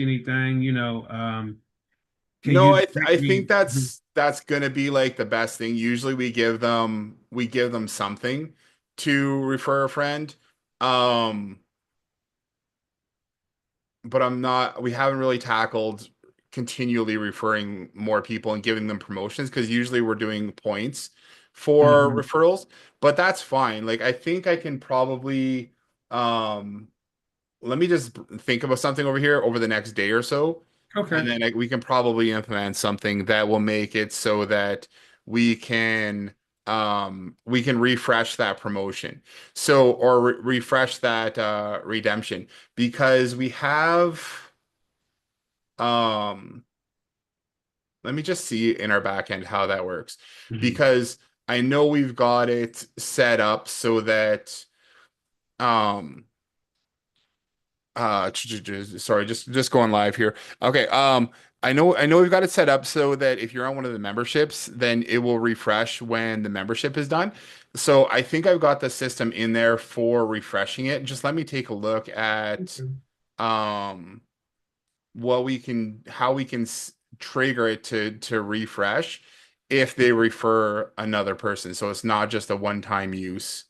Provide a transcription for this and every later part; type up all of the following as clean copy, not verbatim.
anything, can No, you I direct think me? that's gonna be like the best thing. Usually we give them something to refer a friend. Um, but we haven't really tackled continually referring more people and giving them promotions because usually we're doing points for Mhm. referrals, but that's fine. Like I think I can probably um let me just think about something over here over the next day or so, Okay. and then we can probably implement something that will make it so that we can we can refresh that promotion. So or refresh that redemption because we have um let me just see in our back end how that works Mhm. because I know we've got it set up so that um sorry, just going live here. Okay, I know we've got it set up so that if you're on one of the memberships, then it will refresh when the membership is done. So I think I've got the system in there for refreshing it. Just let me take a look at Okay. um what we can how we can trigger it to refresh if they refer another person. So it's not just a one-time use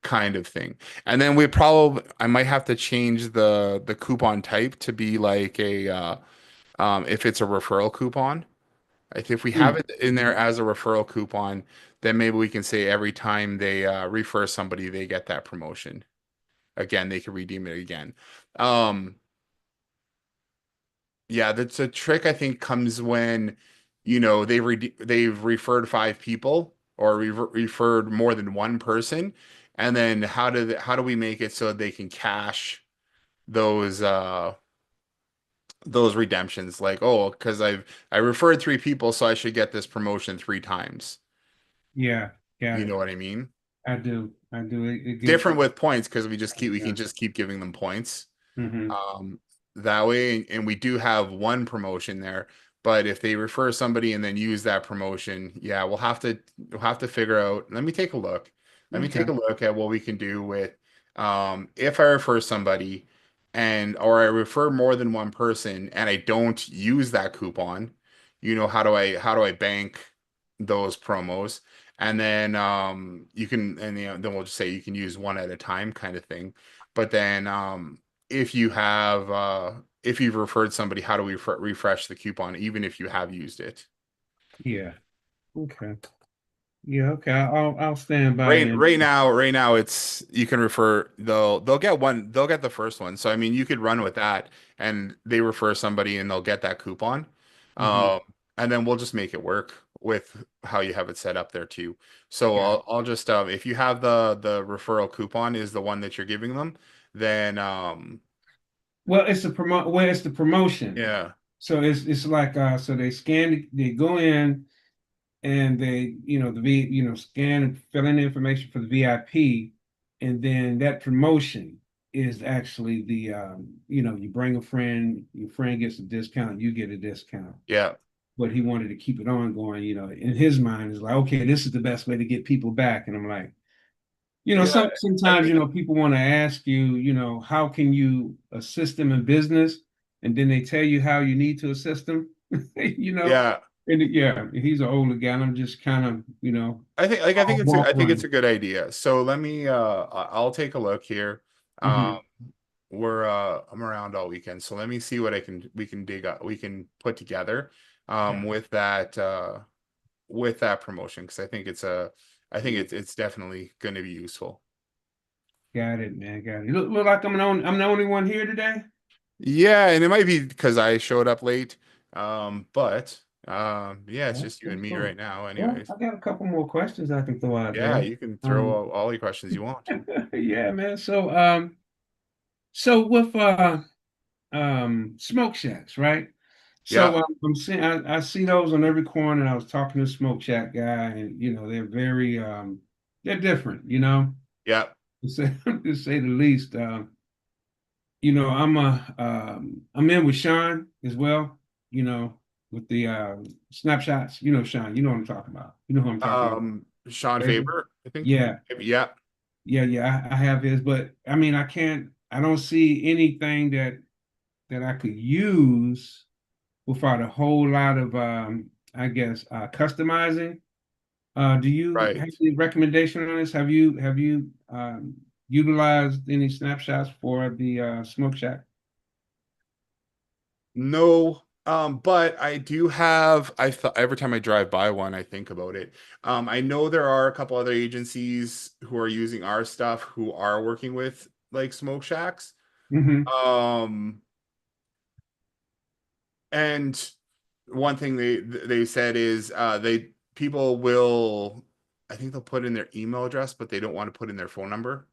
kind of thing. And then I might have to change the coupon type to be like a if it's a referral coupon. Like if we have Mm. it in there as a referral coupon, then maybe we can say every time they refer somebody, they get that promotion. Again, they can redeem it again. Um, yeah, that's a trick I think comes when, they've referred five people or referred more than one person, and then how do we make it so they can cash those those redemptions? Like, oh, because I referred three people, so I should get this promotion three times. Yeah, got You know it. what I mean? I do. I do. It gives Different you. with points because we can Yeah. just keep giving them points. Hmm. Um, that way, and we do have one promotion there. But if they refer somebody and then use that promotion, yeah, we'll have to figure out. Let me take a look. Let me take Okay. a look at what we can do with if I refer somebody and or I refer more than one person and I don't use that coupon, how do I bank those promos? And then you can and then we'll just say you can use one at a time kind of thing. But then if you've referred somebody, how do we refresh the coupon even if you have used it? Yeah. Okay. Yeah. Okay. I'll stand by then. Right now it's you can refer they'll get the first one. So I mean you could run with that and they refer somebody and they'll get that coupon. Hmm. Um and then we'll just make it work with how you have it set up there too. So Got it. I'll just if you have the referral coupon is the one that you're giving them, then Well, it's the promotion. yeah. So it's like so they go in and they, the scan and fill in the information for the VIP, and then that promotion is actually you bring a friend, your friend gets a discount, you get a discount. Yeah. But he wanted to keep it ongoing, in his mind is like, okay, this is the best way to get people back. And I'm like, Yeah, I sometimes, think people want to ask you, how can you assist them in business? And then they tell you how you need to assist them, you know. yeah. And yeah, he's an older guy, and I'm just kind of, I'll I walk think it's around. a good idea. So let me I'll take a look here. Um Hmm. I'm around all weekend. So let me see what I can we can dig up we can put together Yeah, with that promotion because I think it's definitely going to be useful. got it, man. Got it. Look like I'm the only one here today. Yeah, and it might be because I showed up late. But yeah, it's That's just you and pretty me cool. right now Well, anyways. I got a couple more questions I can throw out Yeah, there. you can Um, throw all your questions you want. yeah, man. So with smoke shacks, right? So Yeah. I'm seeing I see those on every corner. And I was talking to a smoke shack guy, and they're different, Yeah. to say to say the least. I'm in with Sean as well, with the snapshots. Sean, you know what I'm talking about. You know who I'm talking about. Sean Favorite? Faber, I think. Yeah, Yeah. yeah, yeah. I have his, but I mean, I don't see anything that that I could use without a whole lot of I guess customizing. Do you have Right. any recommendation on this? Have you utilized any snapshots for the Smoke Shack? No, but I do have, I thought every time I drive by one, I think about it. I know there are a couple other agencies who are using our stuff who are working with like smoke shacks. Hmm. Um, and one thing they said is they people will, I think they'll put in their email address, but they don't want to put in their phone number.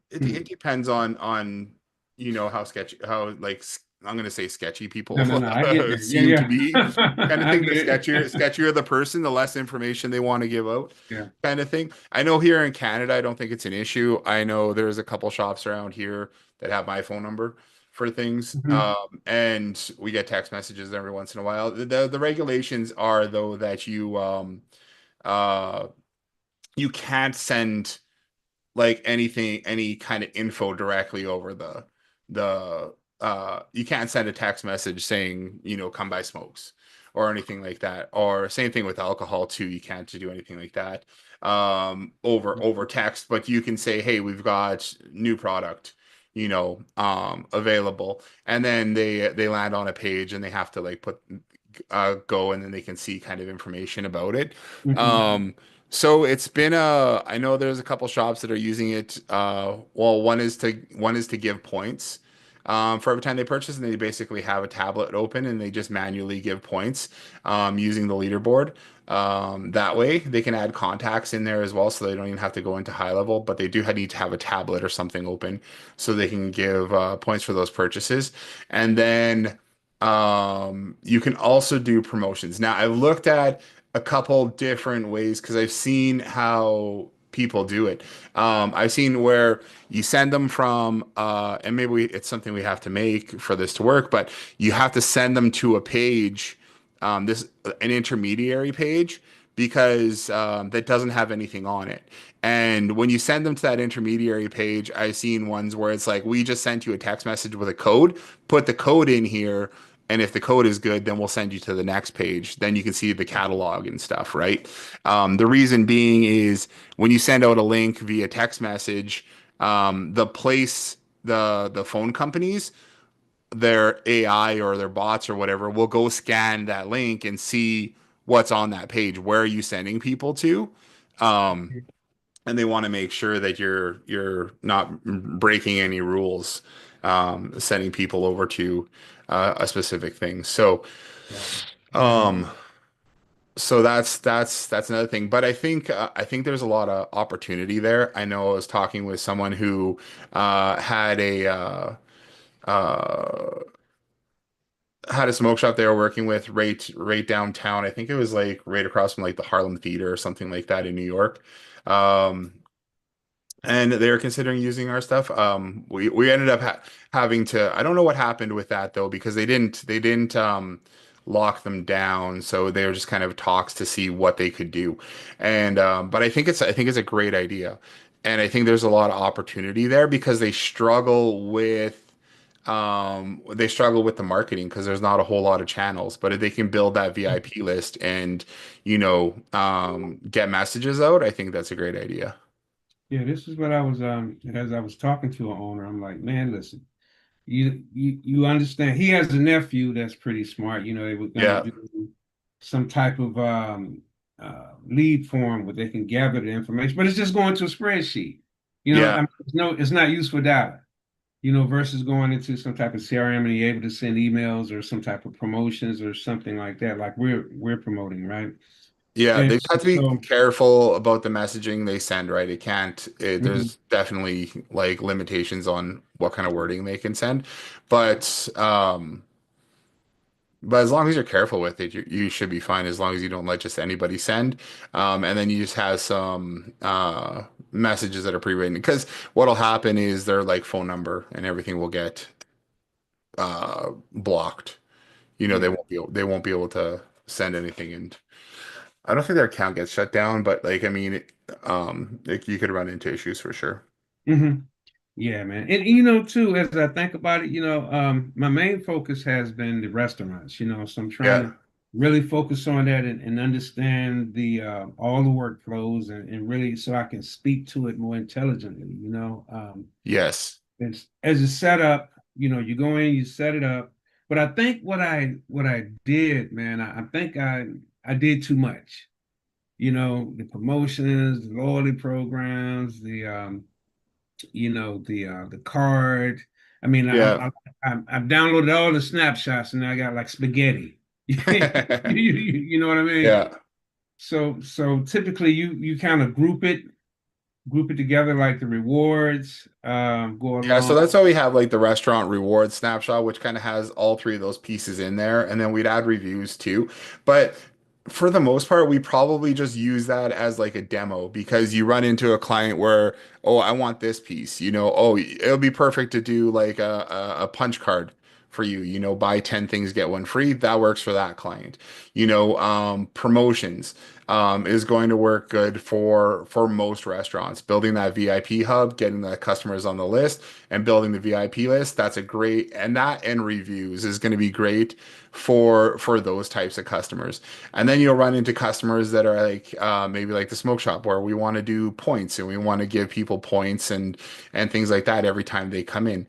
It depends on how sketchy, how like I'm gonna say sketchy No, people no, no. I get that. Yeah, seem to yeah. be. Kind of I thing. get The sketchier it. sketchier the person, the less information they want to give out. Yeah. Kind of thing. I know here in Canada, I don't think it's an issue. I know there's a couple shops around here that have my phone number for things, Hmm. and we get text messages every once in a while. The regulations are though that uh you can't send like anything, any kind of info directly over the you can't send a text message saying, come buy smokes or anything like that. Or same thing with alcohol too. You can't do anything like that over text, but you can say, hey, we've got new product, available. And then they land on a page and they have to like put go and then they can see kind of information about it. Hmm. So it's been I know there's a couple shops that are using it. Well, one is to give points for every time they purchase, and they basically have a tablet open and they just manually give points using the leaderboard. That way they can add contacts in there as well, so they don't even have to go into high level, but they do need to have a tablet or something open so they can give points for those purchases. And then you can also do promotions. Now, I've looked at a couple different ways because I've seen how people do it. I've seen where you send them from, and maybe it's something we have to make for this to work, but you have to send them to a page, an intermediary page, because that doesn't have anything on it. And when you send them to that intermediary page, I've seen ones where it's like, we just sent you a text message with a code, put the code in here. And if the code is good, then we'll send you to the next page. Then you can see the catalog and stuff, right? The reason being is when you send out a link via text message, the phone companies, their AI or their bots or whatever will go scan that link and see what's on that page. Where are you sending people to? Um, and they want to make sure that you're not breaking any rules, sending people over to a specific thing. Yeah. Yeah. Um, so that's another thing. But I think there's a lot of opportunity there. I know I was talking with someone who had uh, a smoke shop they were working with right downtown. I think it was like right across from like the Harlem Theater or something like that in New York. Um, and they were considering using our stuff. We ended up having to. I don't know what happened with that though, because they didn't lock them down, so they were just kind of talks to see what they could do. And but I think it's a great idea, and I think there's a lot of opportunity there because they struggle with the marketing because there's not a whole lot of channels. But if they can build that VIP list and get messages out, I think that's a great idea. Yeah, this is what I was as I was talking to an owner, I'm like, man, listen, you understand he has a nephew that's pretty smart. They were gonna Yeah. do some type of lead form where they can gather the information, but it's just going to a spreadsheet. Yeah. I mean, it's not useful data, versus going into some type of CRM and you're able to send emails or some type of promotions or something like that, like we're promoting, right? Yeah, And they have to be so, careful about the messaging they send, right? mhm. There's definitely like limitations on what kind of wording they can send. But but as long as you're careful with it, you should be fine as long as you don't let just anybody send. And then you just have some messages that are pre-written. Because what'll happen is their like phone number and everything will get blocked. They Yeah. won't be able to send anything, and I don't think their account gets shut down, but like I mean, like you could run into issues for sure. Hmm. Yeah, man. And you know, too, as I think about it, my main focus has been the restaurants, so I'm trying Yeah. to really focus on that and understand the all the workflows and really so I can speak to it more intelligently, Yes. as a setup, you go in, you set it up. But I think what I did, man, I think I did too much. The promotions, the loyalty programs, the card. I mean, Yeah. I've downloaded all the snapshots and I got like spaghetti. You know what I mean? Yeah. So typically you kind of group it together like the rewards go Yeah, so along. that's why we have like the restaurant reward snapshot, which kind of has all three of those pieces in there. And then we'd add reviews too. But for the most part, we probably just use that as like a demo because you run into a client where, oh, I want this piece, oh, it'll be perfect to do like a punch card for you, buy 10 things, get one free. That works for that client. Promotions is going to work good for most restaurants. Building that VIP hub, getting the customers on the list, and building the VIP list. That's a great, and that and reviews is going to be great for those types of customers. And then you'll run into customers that are like maybe like the smoke shop where we want to do points and we want to give people points and things like that every time they come in.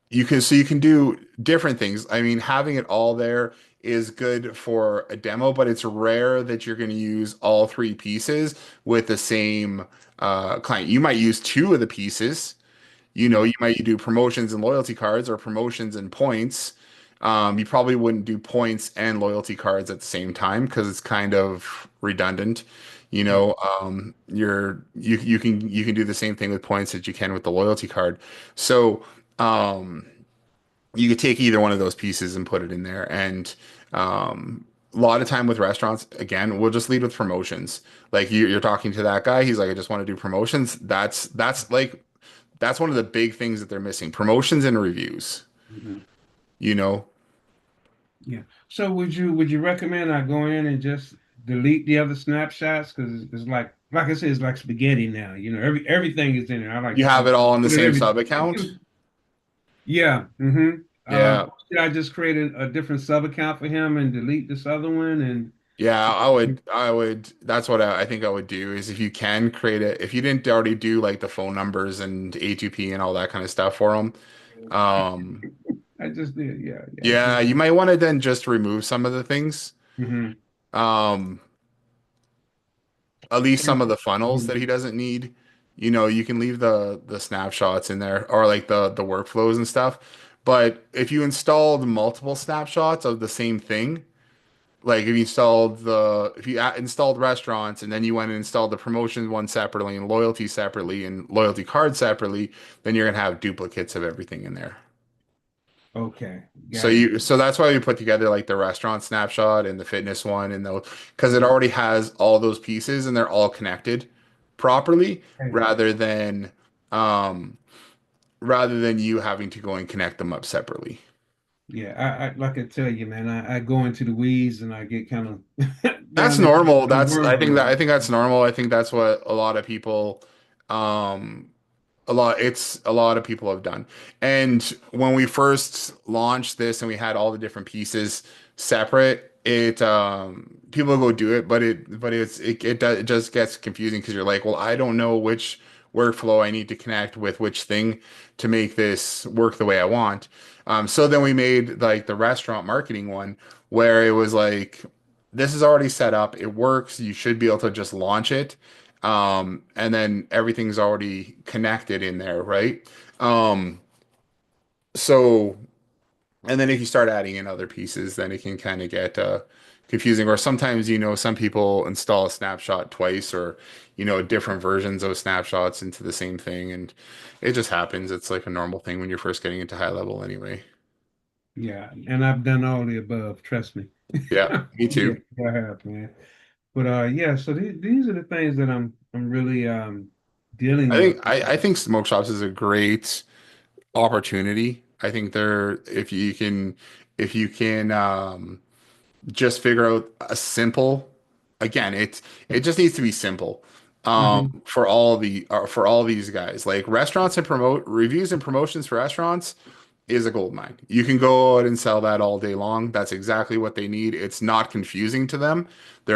You can do different things. I mean, having it all there is good for a demo, but it's rare that you're going to use all three pieces with the same client. You might use two of the pieces. Yeah. You might do promotions and loyalty cards or promotions and points. You probably wouldn't do points and loyalty cards at the same time because it's kind of redundant. Yeah. You can do the same thing with points that you can with the loyalty card. So um, you could take either one of those pieces and put it in there. And a lot of time with restaurants, again, we'll just lead with promotions. Like you're talking to that guy, he's like, I just want to do promotions. That's one of the big things that they're missing. Promotions and reviews, Mhm. you know. Yeah. So would you recommend I go in and just delete the other snapshots? Because it's like I said, it's like spaghetti now. Everything is in there. I like You to have just it all in the put it same every sub account. yeah. Mm-hmm. Yeah. Should I just create a different sub account for him and delete this other one and Yeah, I would, that's what I think I would do is if you can create it, if you didn't already do like the phone numbers and A2P and all that kind of stuff for them, um, I just did. Yeah, yeah. I yeah, did. you might want to then just remove some of the things. Mm-hmm. Um, at least some of the funnels that Mhm. he doesn't need. You can leave the snapshots in there or like the workflows and stuff. But if you installed multiple snapshots of the same thing, like if you installed restaurants and then you went and installed the promotions one separately and loyalty separately and loyalty card separately, then you're gonna have duplicates of everything in there. Okay, So got it. so that's why we put together like the restaurant snapshot and the fitness one and those because it Mhm. already has all those pieces and they're all connected properly Okay. rather than um rather than you having to go and connect them up separately. Yeah, I like I tell you, man, I go into the weeds and I get kind of That's down in normal. the That's I wormhole. think that's normal. I think that's what a lot of people um a lot of people have done. And when we first launched this and we had all the different pieces separate, it people go do it, it just gets confusing because you're like, well, I don't know which workflow I need to connect with which thing to make this work the way I want. So then we made like the restaurant marketing one where it was like this is already set up, it works, you should be able to just launch it and then everything's already connected in there, right? Um, so, and then if you start adding in other pieces, then it can kind of get confusing. Or sometimes, some people install a snapshot twice or, different versions of snapshots into the same thing. And it just happens. It's like a normal thing when you're first getting into high level anyway. Yeah, and I've done all the above, trust me. Yeah, me Yeah, too. I have, man. But yeah, so these are the things that I'm really dealing with. I think smoke shops is a great opportunity. I think they're if you can just figure out a simple again, it just needs to be simple. Hmm. for all these guys. Like restaurants and promote reviews and promotions for restaurants is a gold mine. You can go out and sell that all day long. That's exactly what they need. It's not confusing to them. You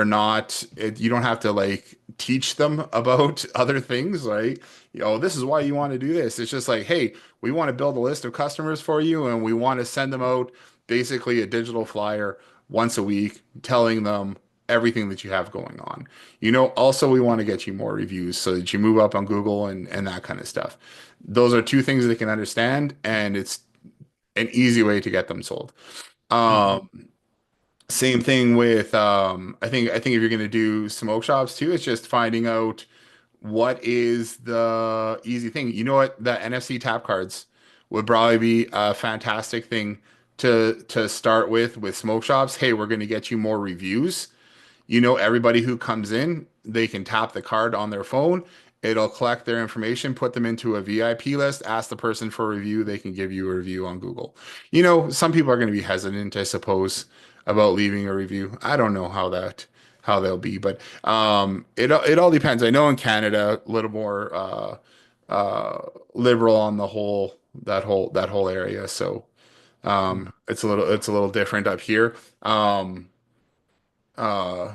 don't have to like teach them about other things. Like, this is why you want to do this. It's just like, hey, we want to build a list of customers for you and we want to send them out basically a digital flyer once a week telling them everything that you have going on. Also we want to get you more reviews so that you move up on Google and that kind of stuff. Those are two things they can understand, and it's an easy way to get them sold. Um, Same thing with I think if you're going to do smoke shops too, it's just finding out what is the easy thing. You know what? The NFC tap cards would probably be a fantastic thing to start with smoke shops. Hey, we're going to get you more reviews. Everybody who comes in, they can tap the card on their phone. It'll collect their information, put them into a VIP list, ask the person for a review. They can give you a review on Google. Some people are going to be hesitant, I suppose, about leaving a review. I don't know how they'll be, but it all depends. I know in Canada, a little more liberal on the whole that whole area. So it's a little different up here. Uh,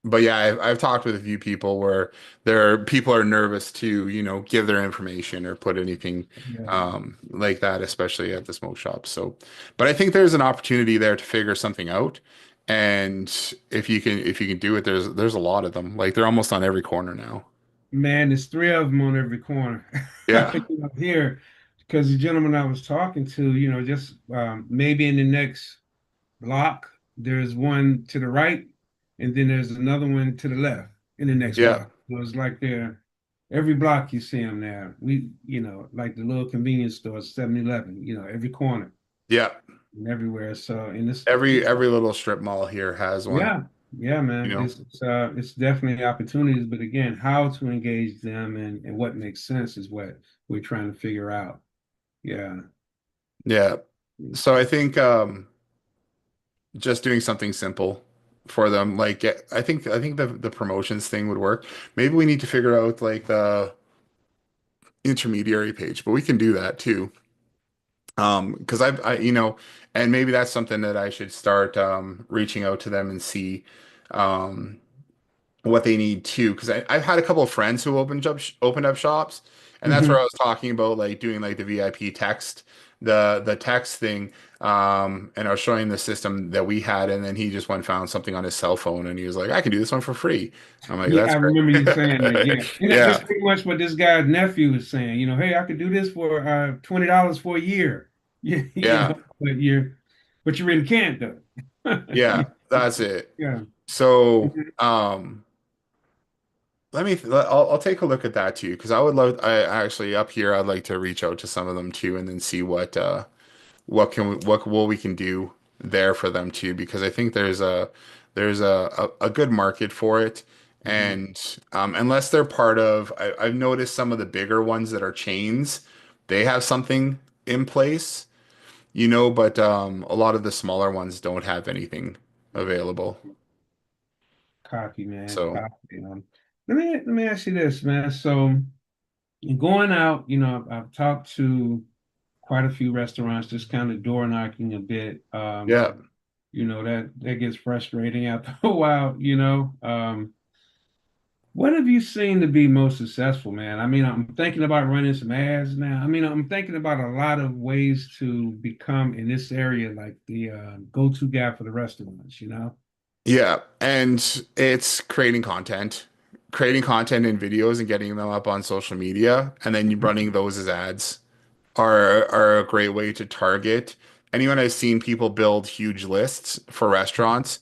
but yeah, I've talked with a few people where people are nervous to, give their information or put anything Yeah. like that, especially at the smoke shop. So, but I think there's an opportunity there to figure something out. And if you can do it, there's a lot of them. Like they're almost on every corner now. Man, there's three of them on every corner. Yeah. Here, because the gentleman I was talking to, just maybe in the next block, there's one to the right, and then there's another one to the left in the next Yeah. block. So it's like they're every block you see them there. Like the little convenience stores, 7-Eleven, every corner Yeah. and everywhere. So, and Every little strip mall here has one, yeah, yeah, you man. know. It's definitely opportunities, but again, how to engage them and what makes sense is what we're trying to figure out. Yeah. Yeah. So I think just doing something simple for them. Like I think the promotions thing would work. Maybe we need to figure out like the intermediary page, but we can do that too. Because and maybe that's something that I should start reaching out to them and see um what they need too. Because I've had a couple of friends who opened up shops, and that's where I Hmm. was talking about like doing like the VIP text, the text thing. And I was showing the system that we had, and then he just went and found something on his cell phone, and he was like, "I can do this one for free." I'm like, Yeah, "That's I remember you saying that. great." Yeah. And that's Yeah, pretty much what this guy's nephew was saying. Hey, I could do this for $20 for a year. Yeah, yeah, but you really can't though. yeah. That's it. Yeah. So, Mhm. I'll take a look at that too, because I actually up here I'd like to reach out to some of them too, and then see what we can do there for them too, because I think there's a good market for it. Mhm. And unless they're I've noticed some of the bigger ones that are chains, they have something in place, but a lot of the smaller ones don't have anything available. Copy, man. So Copy. Let me ask you this, man. So in going out, I've talked to quite a few restaurants, just kind of door knocking a bit. yeah, That gets frustrating after a while. What have you seen to be most successful, man? I mean, I'm thinking about running some ads now. I mean, I'm thinking about a lot of ways to become in this area like the go-to guy for the restaurants. yeah, and it's creating content and videos and getting them up on social media, and then you running those as ads are a great way to target anyone. I've seen people build huge lists for restaurants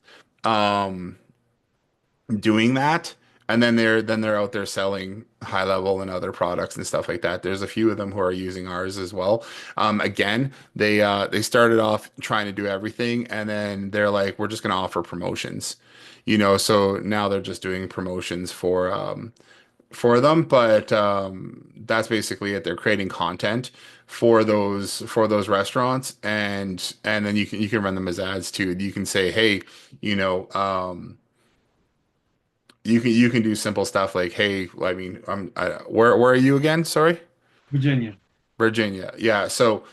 doing that, and then they're out there selling high level and other products and stuff like that. There's a few of them who are using ours as well. Again, they started off trying to do everything, and then they're like, we're just going to offer promotions, so now they're just doing promotions for them, but that's basically it. They're creating content for those restaurants, and then you can run them as ads too. You can say, hey, you know, you can do simple stuff like, hey, I mean, where are you again? Sorry. Virginia. Virginia. Yeah. So,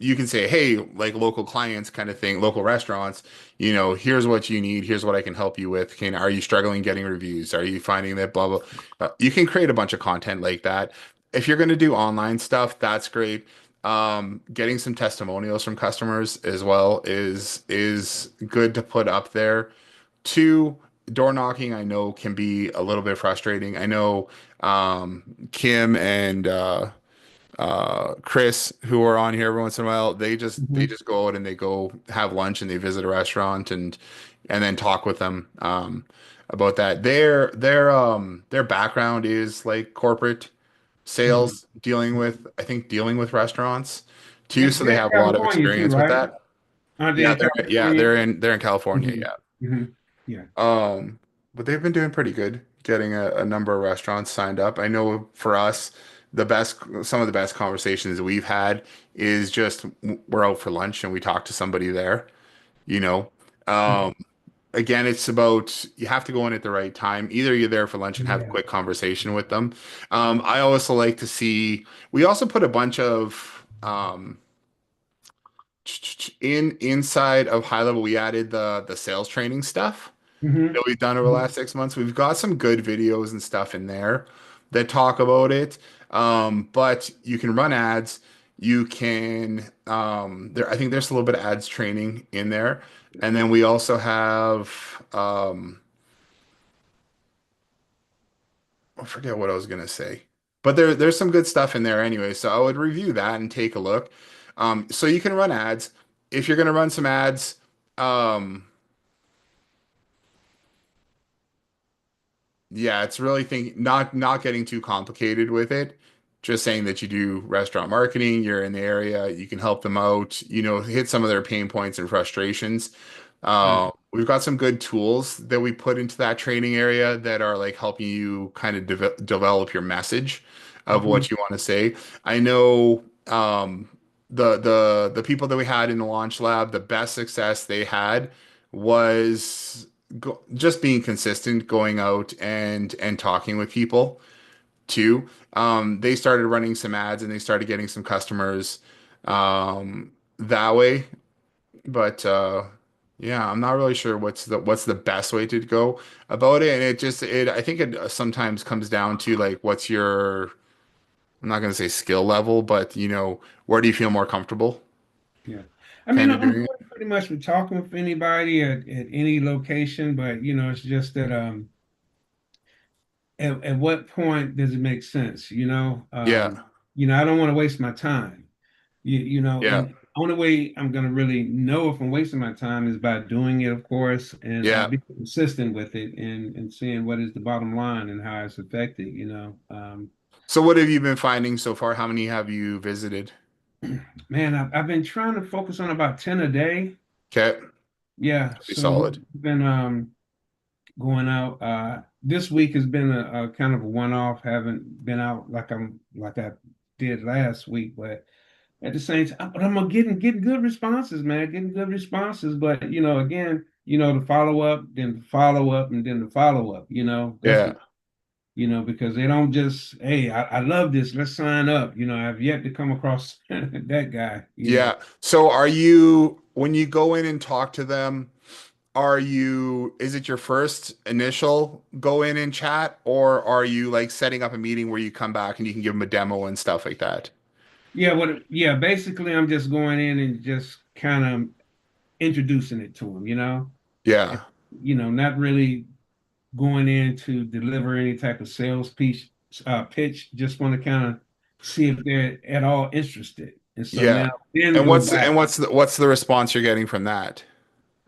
you can say, hey, like local clients kind of thing, local restaurants, here's what you need. Here's what I can help you with. Are you struggling getting reviews? Are you finding that blah, blah. You can create a bunch of content like that. If you're going to do online stuff, that's great. Getting some testimonials from customers as well is good to put up there. Two, door knocking, I know can be a little bit frustrating. I know Kim and Chris, who are on here every once in a while, they Hmm. just go out and they go have lunch and they visit a restaurant and then talk with them about that. Their background is like corporate Hmm. sales, dealing with restaurants too, And so they they're in have a lot of California too, experience with right? that. Aren't they Yeah, in California? they're in California, Hmm. yeah. Hmm. Yeah. Um, but they've been doing pretty good, getting a number of restaurants signed up. I know for us, some of the best conversations we've had is just we're out for lunch and we talk to somebody there, you know. Mhm. Um, Again, it's about you have to go in at the right time. Either you're there for lunch and have a Yeah. quick conversation with them. I also like to see, we also put a bunch of inside of high level, we added the sales training stuff Hmm. that we've done over the Hmm. last 6 months. We've got some good videos and stuff in there that talk about it. But you can run ads. You can I think there's a little bit of ads training in there. And then we also have I forget what I was gonna say. But there's some good stuff in there anyway. So I would review that and take a look. So you can run ads. If you're gonna run some ads, um, yeah, it's really not getting too complicated with it. Just saying that you do restaurant marketing, you're in the area, you can help them out, hit some of their pain points and frustrations. Yeah. We've got some good tools that we put into that training area that are like helping you kind of develop your message of Hmm. what you want to say. I know the people that we had in the launch lab, the best success they had was just being consistent, going out and talking with people too. They started running some ads and they started getting some customers that way. But yeah, I'm not really sure what's the best way to go about it. And I think it sometimes comes down to like what's your, I'm not going to say skill level, but where do you feel more comfortable Yeah. I mean, kind of I'm doing it? good pretty much with talking with anybody at any location, but it's just that at what point does it make sense? Yeah. I don't want to waste my time. Yeah. And only way I'm gonna really know if I'm wasting my time is by doing it, of course, and Yeah. be consistent with it and seeing what is the bottom line and how it's affecting. So what have you been finding so far? How many have you visited? Man, I've been trying to focus on about 10 a day. Okay. Yeah, Pretty so we've solid. been going out. This week has been a kind of a one-off. Haven't been out like I did last week, but at the same time, but I'm getting good responses, man. Getting good responses, but again, the follow up, then the follow up, and then the follow up. That's Yeah. the because they don't just, hey, I love this, let's sign up. I've yet to come across that guy. Yeah. So when you go in and talk to them, is it your first initial go in and chat, or are you like setting up a meeting where you come back and you can give them a demo and stuff like that? Yeah, basically, I'm just going in and just kind of introducing it to them. And, Yeah. not really going in to deliver any type of sales pitch. Just want to kind of see if they're at all interested. And so Yeah. now then And go what's back. and what's the response you're getting from that?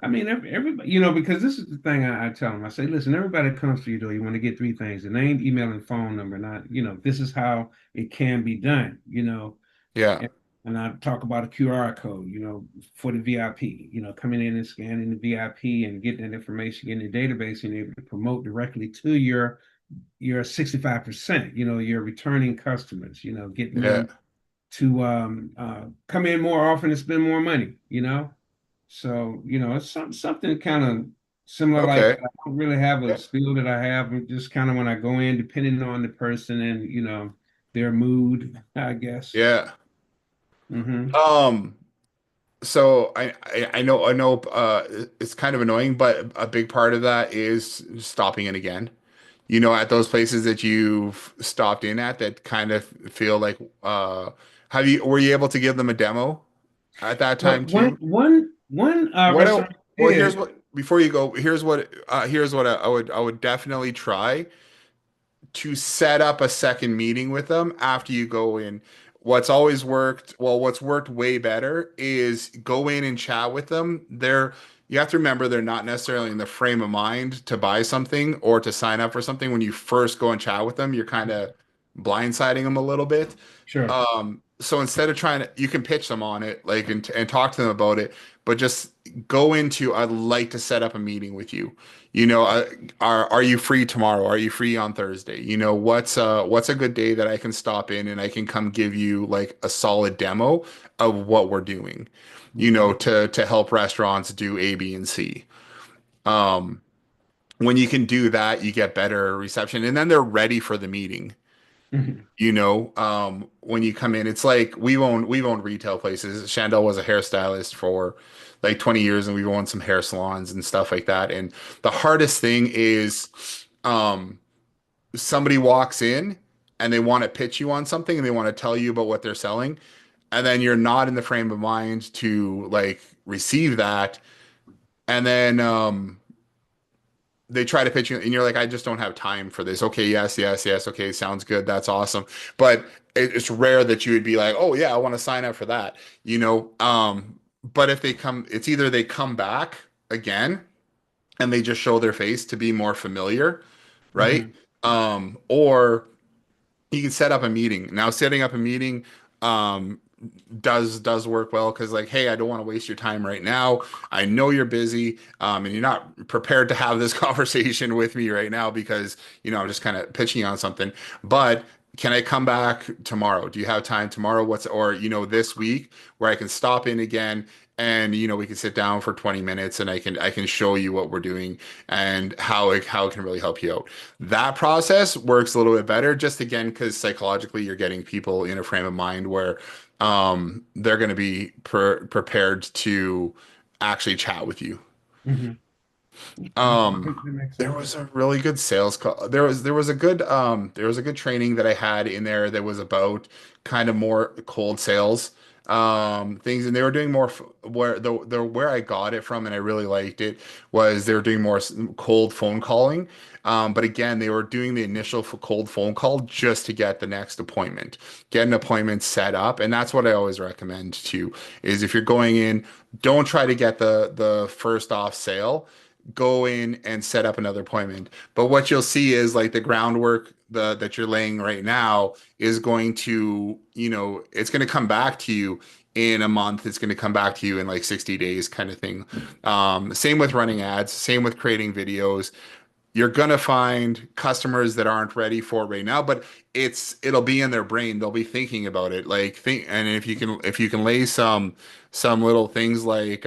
I mean, everybody, because this is the thing I tell them. I say, listen, everybody comes to you, though. You want to get three things: a name, email, and phone number. Not, this is how it can be done. Yeah. And, and I talk about a QR code, for the VIP, coming in and scanning the VIP and getting that information in the database and able to promote directly to your 65%, your returning customers, getting Yeah. them to come in more often and spend more money. So, it's something kind of similar like Okay. that. I don't really have a Yeah. spiel that I have. Just kind of when I go in, depending on the person and their mood, I guess. Yeah. Hmm. Um, so I know it's kind of annoying, but a big part of that is stopping in again. At those places that you've stopped in at that kind of feel like have you were you able to give them a demo at that Well, time too? one What I, restaurant well, here's did. what before you go, here's what I would definitely try to set up a second meeting with them after you go in. What's worked way better is go in and chat with them. You have to remember they're not necessarily in the frame of mind to buy something or to sign up for something. When you first go and chat with them, you're kind of blindsiding them a little bit. Sure. So instead of trying to, you can pitch them on it, like, and talk to them about it, but just go into, I'd like to set up a meeting with you. Are you free tomorrow? Are you free on Thursday? What's a good day that I can stop in and I can come give you like a solid demo of what we're doing, Hmm. to help restaurants do A, B, and C. Um, when you can do that, you get better reception, and then they're ready for the meeting. Hmm. When you come in, it's like we've owned retail places. Chandel was a hairstylist for like 20 years, and we've owned some hair salons and stuff like that. And the hardest thing is, um, somebody walks in and they want to pitch you on something and they want to tell you about what they're selling, and then you're not in the frame of mind to like receive that, and then they try to pitch you and you're like, I just don't have time for this. Okay, yes, yes, yes. Okay, sounds good. That's awesome. But it's rare that you would be like, oh yeah, I want to sign up for that. But if they come, it's either they come back again and they just show their face to be more familiar, right? Hmm. Or you can set up a meeting. Now, setting up a meeting um does work well because, like, hey, I don't want to waste your time right now. I know you're busy, and you're not prepared to have this conversation with me right now because I'm just kind of pitching you on something. But can I come back tomorrow? Do you have time tomorrow? Or this week where I can stop in again and we can sit down for 20 minutes and I can show you what we're doing and how it can really help you out. That process works a little bit better, just again because psychologically you're getting people in a frame of mind where they're going to be prepared to actually chat with you. Hmm. Um, That makes there sense. was a really good sales call. There was a good training that I had in there that was about kind of more cold sales things, and they were doing more where I got it from and I really liked it was they were doing more cold phone calling. But again, they were doing the initial cold phone call just to get the next appointment, get an appointment set up, and that's what I always recommend too. Is if you're going in, don't try to get the first off sale, go in and set up another appointment. But what you'll see is like the groundwork that you're laying right now is going to, it's going to come back to you in a month. It's going to come back to you in like 60 days kind of thing. Same with running ads, same with creating videos. You're gonna find customers that aren't ready for it right now, but it'll be in their brain. They'll be thinking about it. Like think, and if you can lay some little things like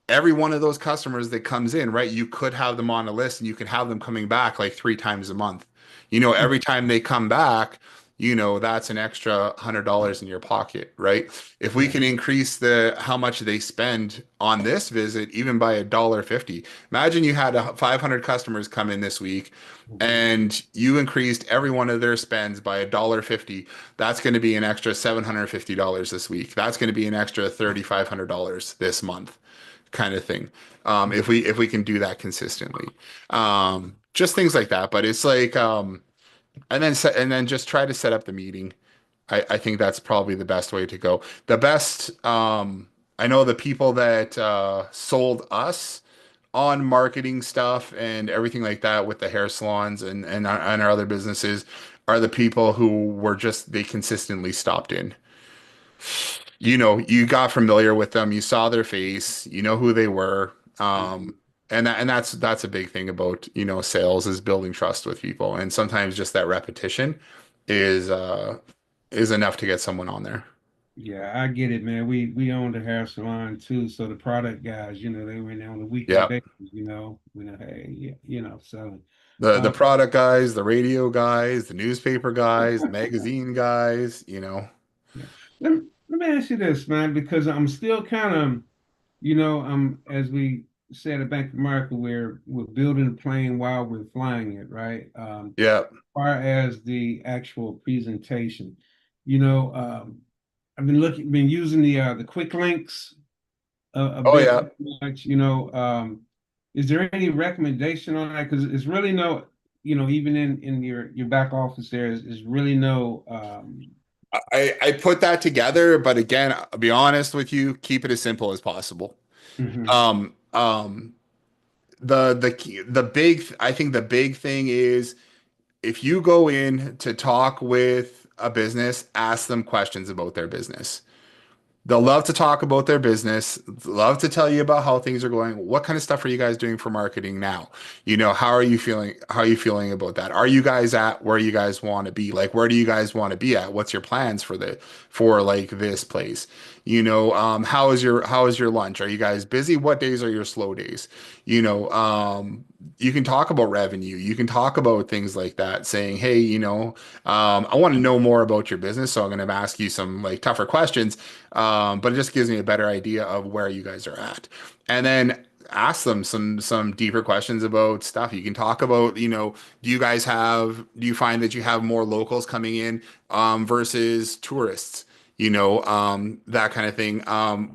every one of those customers that comes in, right? You could have them on a list and you could have them coming back like 3 times a month. Every time they come back, that's an extra $100 in your pocket, right? If we Right. can increase the how much they spend on this visit, even by $1.50. Imagine you had 500 customers come in this week Mhm. and you increased every one of their spends by $1.50. That's going to be an extra $750 this week. That's going to be an extra $3,500 this month kind of thing. If we can do that consistently, just things like that. But it's like, and then just try to set up the meeting. I think that's probably the best way to go. The best, I know the people that sold us on marketing stuff and everything like that with the hair salons and our other businesses are the people who were just they consistently stopped in. You got familiar with them, you saw their face, you know who they were. And that's a big thing about, sales is building trust with people. And sometimes just that repetition is uh is enough to get someone on there. Yeah, I get it, man. We owned a hair salon too, so the product guys, they were in there on a weekly Yeah. basis, hey, yeah, selling. The Um, product guys, the radio guys, the newspaper guys, the magazine guys, you know. yeah. Let me ask you this, man, because I'm still kind of, as we said at Bank of America, we're building a plane while we're flying it, right? Yeah. Far as the actual presentation, you know, um, been using the quick links a Oh bit yeah. too much. Is there any recommendation on that? Because it's really no, even in your back office there is really no. I put that together, but again, I'll be honest with you, keep it as simple as possible. Mhm, Um, um, the big I think the big thing is if you go in to talk with a business, ask them questions about their business. They'll love to talk about their business, love to tell you about how things are going. What kind of stuff are you guys doing for marketing now? How are you feeling? How are you feeling about that? Are you guys at where you guys want to be? Like, where do you guys want to be at? What's your plans for like this place? How is your lunch? Are you guys busy? What days are your slow days? You can talk about revenue. You can talk about things like that, saying, hey, I want to know more about your business, so I'm going to ask you some like tougher questions, but it just gives me a better idea of where you guys are at. And then ask them some deeper questions about stuff. You can talk about, do you find that you have more locals coming in versus tourists? That kind of thing.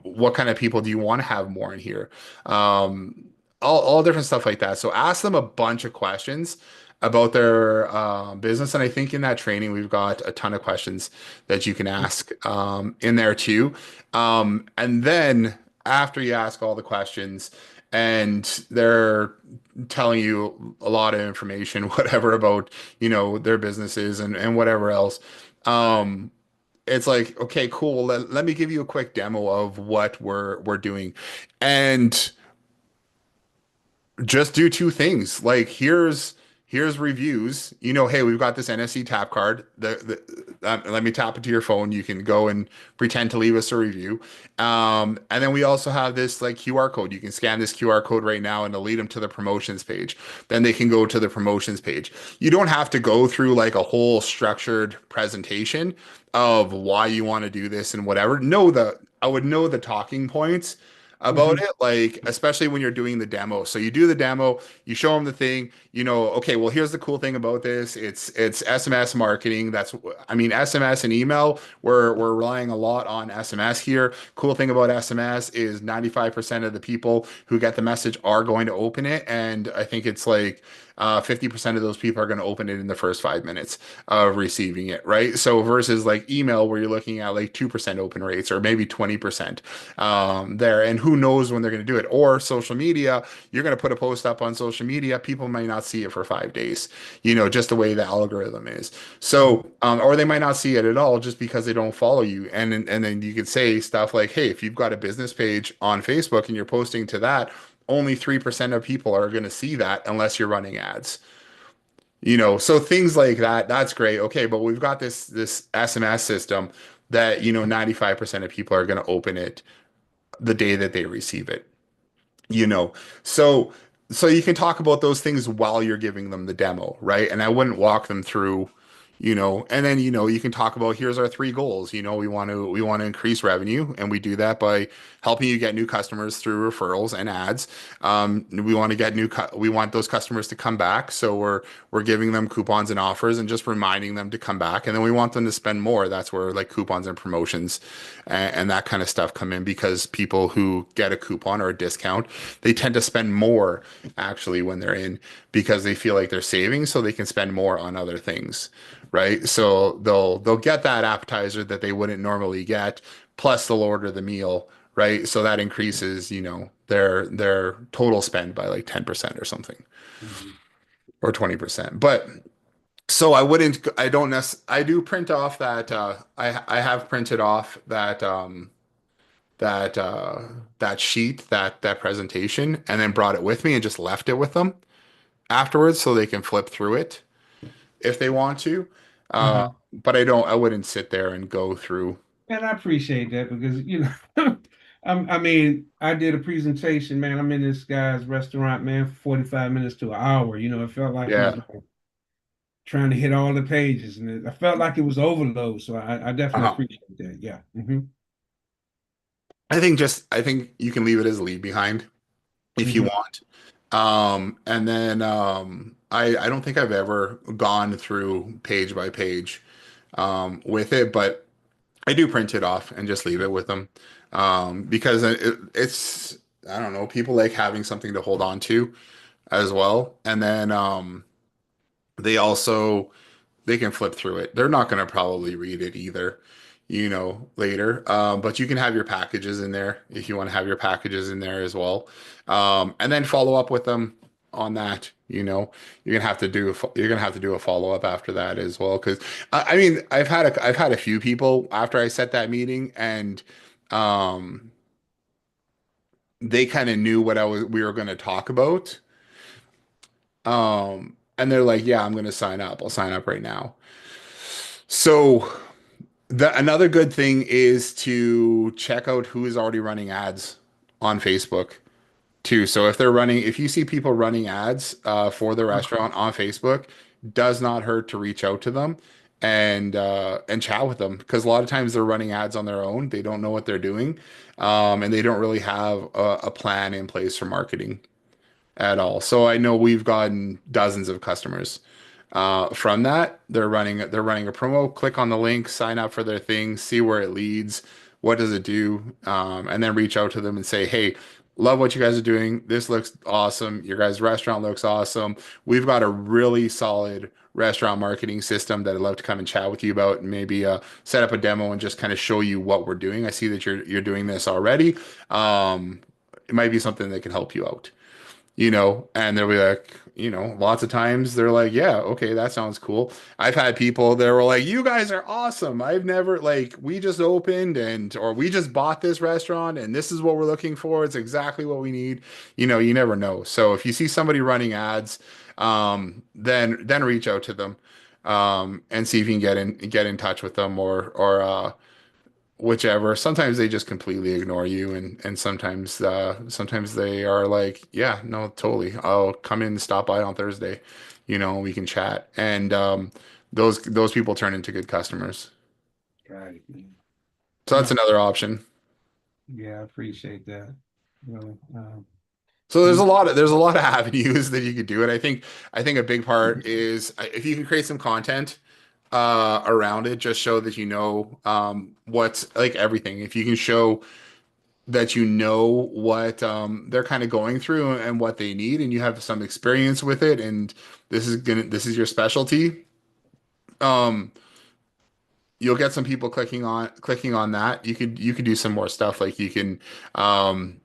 What kind of people do you want to have more in here? Um, all different stuff like that. So ask them a bunch of questions about their business. And I think in that training, we've got a ton of questions that you can ask in there too. And then after you ask all the questions and they're telling you a lot of information, whatever about, their businesses and whatever else, um, it's like, okay, cool. Let me give you a quick demo of what we're doing. And just do two things. Like here's reviews. Hey, we've got this NSC tap card. Let me tap it to your phone. You can go and pretend to leave us a review. And then we also have this like QR code. You can scan this QR code right now and it'll lead them to the promotions page. Then they can go to the promotions page. You don't have to go through like a whole structured presentation of why you want to do this and whatever. I would know the talking points about mhm, it, like especially when you're doing the demo. So you do the demo, you show them the thing, okay, well, here's the cool thing about this. It's SMS marketing. I mean, SMS and email, we're relying a lot on SMS here. Cool thing about SMS is 95% of the people who get the message are going to open it. And I think it's like 50% of those people are going to open it in the first 5 minutes of receiving it, right? So versus like email where you're looking at like 2% open rates or maybe 20% there. And who knows when they're going to do it? Or social media, you're going to put a post up on social media, people might not see it for 5 days, just the way the algorithm is. So, or they might not see it at all just because they don't follow you. And then you could say stuff like, hey, if you've got a business page on Facebook and you're posting to that, only 3% of people are going to see that unless you're running ads. So things like that, that's great. Okay, but we've got this SMS system that, 95% of people are going to open it the day that they receive it you know so so you can talk about those things while you're giving them the demo, right? And I wouldn't walk them through, and then you can talk about here's our three goals. We want to increase revenue, and we do that by helping you get new customers through referrals and ads. We want to get we want those customers to come back, so we're giving them coupons and offers and just reminding them to come back. And then we want them to spend more. That's where like coupons and promotions and that kind of stuff come in, because people who get a coupon or a discount, they tend to spend more actually when they're in, because they feel like they're saving so they can spend more on other things, right? So they'll get that appetizer that they wouldn't normally get, plus they'll order the meal, right? So that increases, their total spend by like 10% or something, mhm, or 20%. But so I don't I do print off that I have printed off that that sheet, that presentation, and then brought it with me and just left it with them afterwards so they can flip through it if they want to. Uh, mhm. but I wouldn't sit there and go through. And I appreciate that because, I mean, I did a presentation, man. I'm in this guy's restaurant, man, for 45 minutes to an hour. It felt like it was Yeah. like trying to hit all the pages, and I felt like it was overload. So I definitely Uh-huh. appreciate that. Yeah. Hmm. I think you can leave it as leave behind if you Hmm. want. And then I don't think I've ever gone through page by page with it, but I do print it off and just leave it with them. Because it's I don't know, people like having something to hold on to as well. And then they also they can flip through it. They're not going to probably read it either, later. But you can have your packages in there if you want to have your packages in there as well. And then follow up with them on that. You're gonna have to do a follow up after that as well. Because I mean, I've had a few people after I set that meeting, and um, they kind of knew what I was we were going to talk about. And they're like, "Yeah, I'm going to sign up. I'll sign up right now." So another good thing is to check out who is already running ads on Facebook too. So if you see people running ads for the restaurant on Facebook, does not hurt to reach out to them and chat with them because a lot of times they're running ads on their own. They don't know what they're doing, and they don't really have a plan in place for marketing at all. So I know we've gotten dozens of customers from that. They're running a promo. Click on the link, sign up for their thing, see where it leads, what does it do, and then reach out to them and say, hey. Love what you guys are doing. This looks awesome. Your guys' restaurant looks awesome. We've got a really solid restaurant marketing system that I'd love to come and chat with you about and maybe set up a demo and just kind of show you what we're doing. I see that you're doing this already. It might be something that can help you out, and they'll be like, lots of times they're like, yeah, okay, that sounds cool. I've had people that were like, you guys are awesome. I've never like, we just opened or we just bought this restaurant and this is what we're looking for. It's exactly what we need. You never know. So if you see somebody running ads, then reach out to them, and see if you can get in touch with them or whichever. Sometimes they just completely ignore you, and sometimes they are like, yeah, no, totally. I'll come in and stop by on Thursday. We can chat. And those people turn into good customers. Right. Man. So that's No, another option. yeah, I appreciate that. Really. So You there's a lot of avenues that you could do it. I think a big part is if you can create some content around it, just show that what's like everything. If you can show that what they're kind of going through and what they need, and you have some experience with it, and this is your specialty. Um, you'll get some people clicking on that. You could do some more stuff like you can. Um,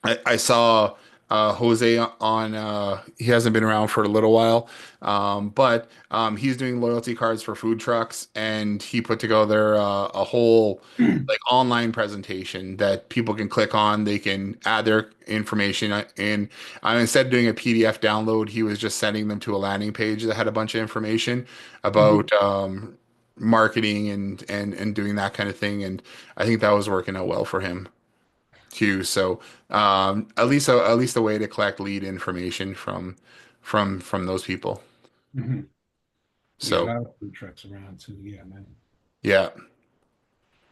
I saw Jose on. He hasn't been around for a little while, but he's doing loyalty cards for food trucks, and he put together a whole like online presentation that people can click on. They can add their information in. Instead of doing a PDF download, he was just sending them to a landing page that had a bunch of information Mhm. about marketing and doing that kind of thing. And I think that was working out well for him too. So at least a way to collect lead information from those people. Mhm. Yeah, a So lot of food trucks around too. Yeah, man. yeah,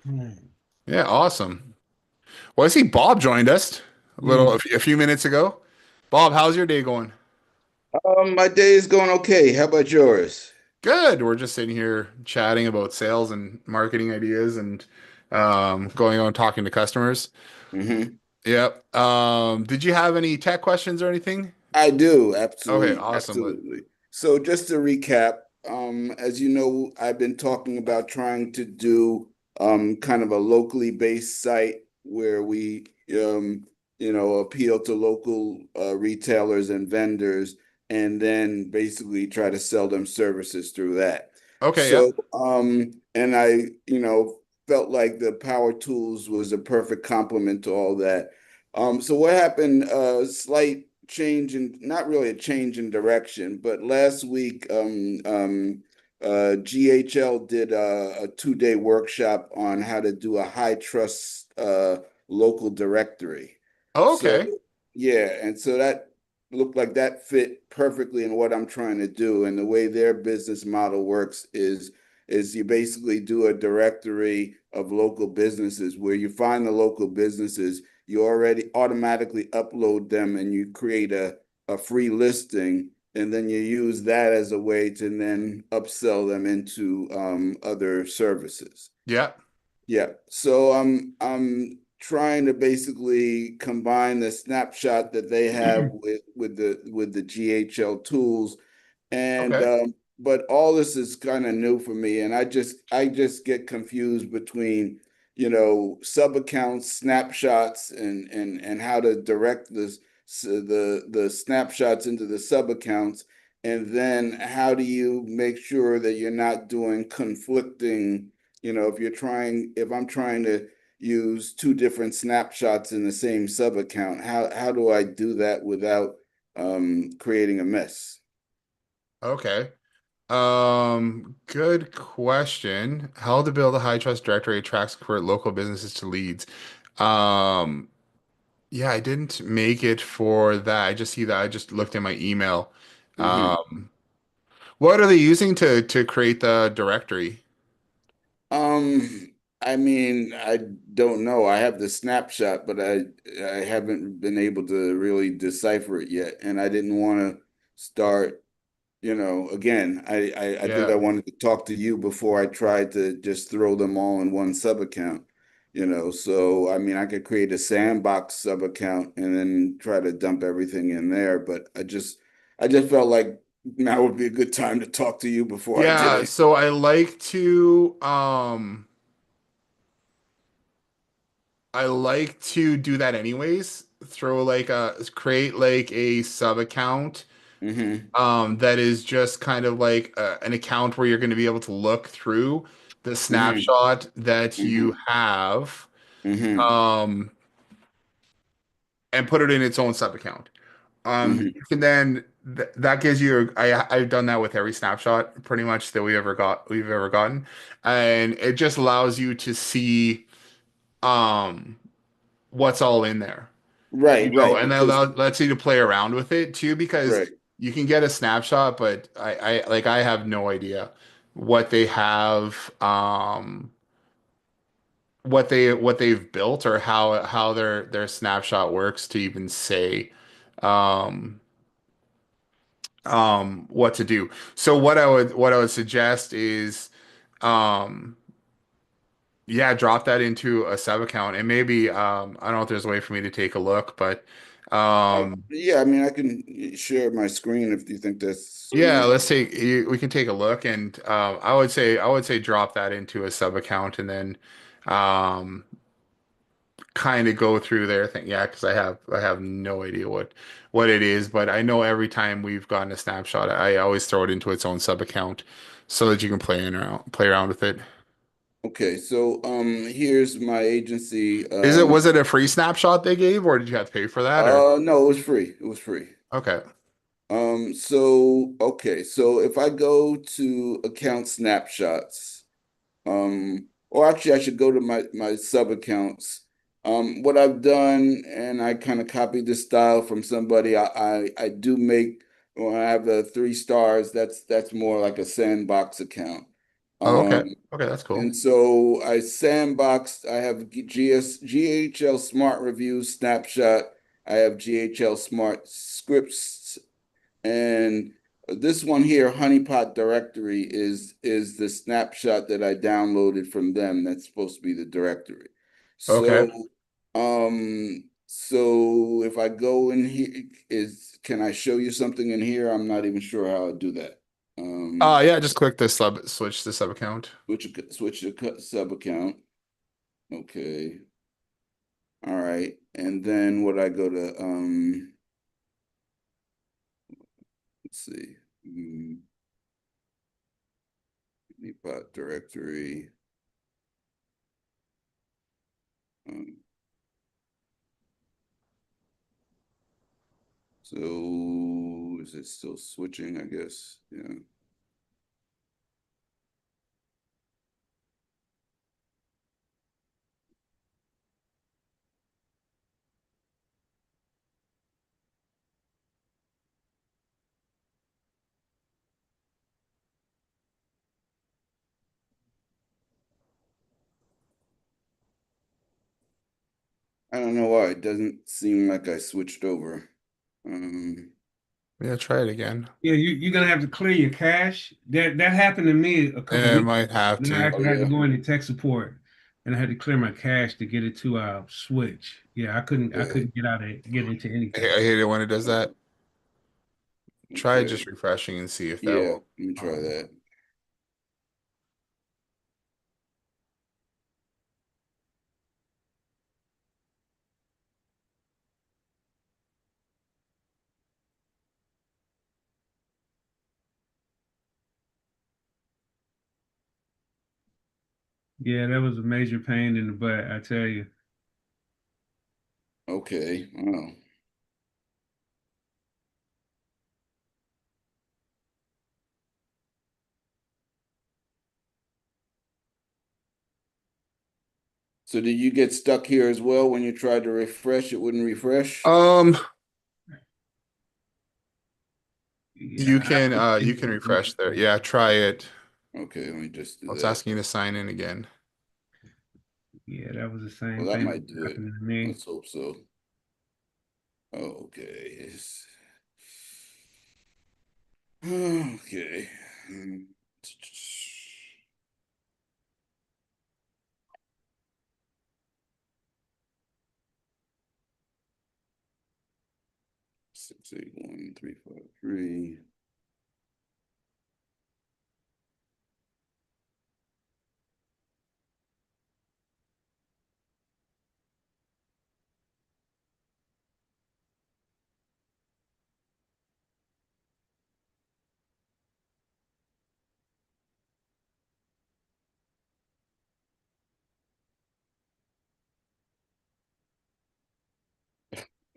Mm. yeah, awesome. Well, I see Bob joined us Mm. a few minutes ago. Bob, how's your day going? My day is going okay. How about yours? Good. We're just sitting here chatting about sales and marketing ideas and going on talking to customers. Hmm. Yep. Did you have any tech questions or anything? I do, Okay, absolutely, awesome. absolutely. So just to recap, as you know, I've been talking about trying to do kind of a locally based site where we appeal to local retailers and vendors and then basically try to sell them services through that. Okay, yeah. So and felt like the power tools was a perfect complement to all that. So what happened? Slight change in, not really a change in direction, but last week, GHL did a 2-day workshop on how to do a high trust local directory. Oh, So okay. yeah, and so that looked like that fit perfectly in what I'm trying to do. And the way their business model works is you basically do a directory of local businesses where you find the local businesses, you already automatically upload them and you create a free listing, and then you use that as a way to then upsell them into other services. Yeah. Yeah. So I'm trying to basically combine the snapshot that they have with the GHL tools, and Okay. but all this is kind of new for me, and I just get confused between, sub accounts, snapshots, and how to direct the snapshots into the sub accounts, and then how do you make sure that you're not doing conflicting, if I'm trying to use two different snapshots in the same sub account, how do I do that without creating a mess? Okay. Good question. How to build a high trust directory attracts convert local businesses to leads. Um, yeah, I didn't make it for that. I just see that. I just looked in my email. Mhm. Um, what are they using to create the directory? Um, I mean, I don't know. I have the snapshot, but I haven't been able to really decipher it yet, and I didn't want to start. Again, I think I Yeah. wanted to talk to you before I tried to just throw them all in one sub account. So I mean, I could create a sandbox sub account and then try to dump everything in there, but I just felt like now would be a good time to talk to you before I did Yeah, it. so I like to do that anyways. Throw like a create like a sub account Hmm. that is just kind of like an account where you're going to be able to look through the Hmm. snapshot that you Hmm. have Hmm. um and put it in its own sub account. Hmm. You can then that gives you I've done that with every snapshot pretty much that we've ever gotten, and it just allows you to see um what's all in there. Right, right. And that Because lets you to play around with it too, because right, you can get a snapshot, but I have no idea what they have, what they've built or how their snapshot works to even say, um, what to do. So what I would suggest is, um, yeah, drop that into a sub account and maybe, I don't know if there's a way for me to take a look, but, um, yeah. I mean, I can share my screen if you think that's yeah, easy. we can take a look, and I would say drop that into a sub account and then um kind of go through their thing. Yeah, because I have no idea what it is, but I know every time we've gotten a snapshot, I always throw it into its own sub account so that you can play around with it. Okay, so here's my agency. Was it a free snapshot they gave, or did you have to pay for that, or No, it was free. It was free. okay. So okay, so if I go to account snapshots, or actually I should go to my sub accounts. What I've done, and I kind of copied this style from somebody. I do make when I have the 3 stars. That's more like a sandbox account. Oh, okay. Um, Okay, that's cool. and so I sandboxed. I have GHL Smart Reviews snapshot. I have GHL Smart Scripts, and this one here, Honeypot Directory, is the snapshot that I downloaded from them. That's supposed to be the directory. Okay. So if I go in here, can I show you something in here? I'm not even sure how to do that. Yeah, just click the switch the sub account. Switch the sub account. Okay. All right. And then what I go to, let's see. Honeypot Directory. Um, So is it still switching? I guess. Yeah. I don't know why. It doesn't seem like I switched over. Um, Yeah, try it again. Yeah, you're gonna have to clear your cache. That happened to me a couple It weeks might ago. have And I to. oh actually had to yeah. go into tech support and I had to clear my cache to get it to switch. Yeah, I Okay. couldn't get into I anything. hate it when it does that. Try Okay. just refreshing and see if that Yeah, will. let me try Um, that. Yeah, that was a major pain in the butt, I tell you. Okay. Wow. So did you get stuck here as well when you tried to refresh? It wouldn't refresh? um, Yeah, you can refresh there. Yeah, try it. Okay, let me just do Well, it's that. asking you to sign in again. yeah, that was the Well, same that thing that might was do it. happening to me. Let's hope so. Oh, okay. Okay. Hmm. 681-353.